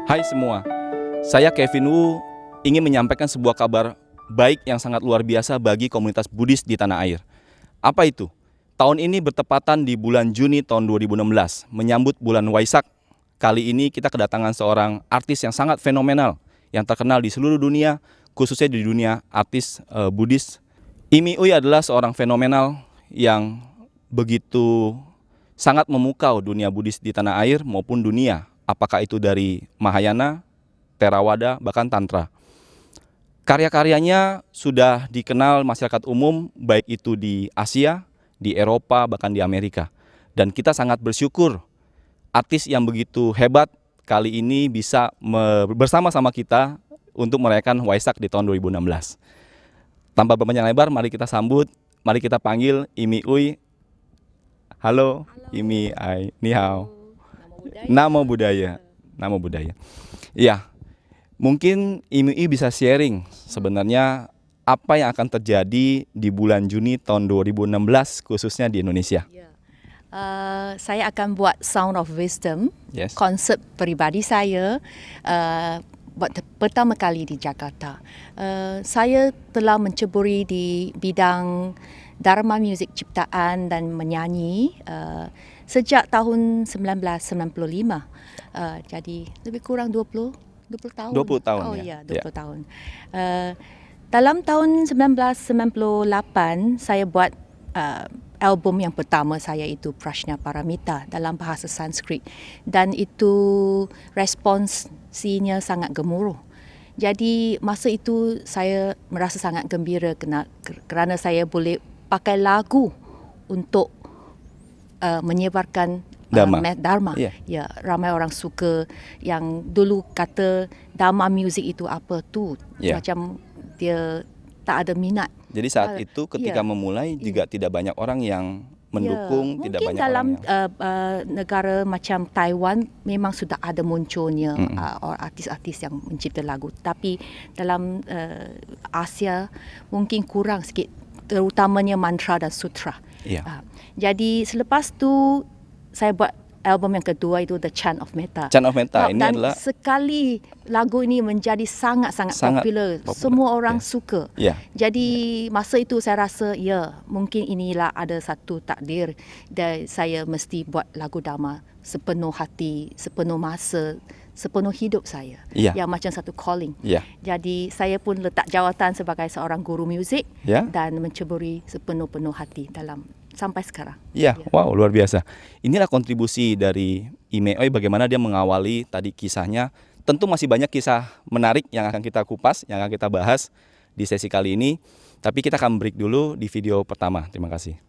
Hai semua, saya Kevin Wu ingin menyampaikan sebuah kabar baik yang sangat luar biasa bagi komunitas Buddhis di tanah air. Apa itu? Tahun ini bertepatan di bulan Juni tahun 2016, menyambut bulan Waisak. Kali ini kita kedatangan seorang artis yang sangat fenomenal, yang terkenal di seluruh dunia, khususnya di dunia artis Buddhis. Imi Uy adalah seorang fenomenal yang begitu sangat memukau dunia Buddhis di tanah air maupun dunia. Apakah itu dari Mahayana, Theravada, bahkan Tantra. Karya-karyanya sudah dikenal masyarakat umum, baik itu di Asia, di Eropa, bahkan di Amerika. Dan kita sangat bersyukur artis yang begitu hebat kali ini bisa bersama-sama kita untuk merayakan Waisak di tahun 2016. Tanpa berpanjang lebar, mari kita sambut, mari kita panggil Imi Uy. Halo, Imi Uy, ni hao. Namo budaya. Namo budaya. Ya, mungkin Imi Uy bisa sharing sebenarnya apa yang akan terjadi di bulan Juni tahun 2016 khususnya di Indonesia. Saya akan buat Sound of Wisdom, konsep peribadi saya buat pertama kali di Jakarta. Saya telah menceburi di bidang Dharma Music ciptaan dan menyanyi sejak tahun 1995. Jadi lebih kurang 20 tahun. 20 tahun. Oh ya, 20 tahun. Dalam tahun 1998 saya buat album yang pertama saya itu Prashna Paramita dalam bahasa Sanskrit, dan itu responsinya sangat gemuruh. Jadi masa itu saya merasa sangat gembira kerana saya boleh pakai lagu untuk menyebarkan Dharma. Ya, ramai orang suka yang dulu kata Dharma music itu apa tu, macam dia tak ada minat. Jadi saat itu ketika memulai juga tidak banyak orang yang mendukung, tidak banyak dalam orang yang... negara macam Taiwan memang sudah ada munculnya artis-artis yang mencipta lagu, tapi dalam Asia mungkin kurang sikit, terutamanya mantra dan sutra. Jadi selepas tu saya buat album yang kedua itu The Chant of Metta. Chant of Metta ini dan adalah sekali lagu ini menjadi sangat popular. Semua orang suka. Jadi masa itu saya rasa mungkin inilah ada satu takdir dan saya mesti buat lagu Dharma sepenuh hati, sepenuh masa, sepenuh hidup saya. Yang macam satu calling. Jadi saya pun letak jawatan sebagai seorang guru muzik dan menceburi sepenuh-penuh hati dalam sampai sekarang. Wow, luar biasa. Inilah kontribusi dari Imi Uy, bagaimana dia mengawali tadi kisahnya. Tentu masih banyak kisah menarik yang akan kita kupas, yang akan kita bahas di sesi kali ini. Tapi kita akan break dulu di video pertama. Terima kasih.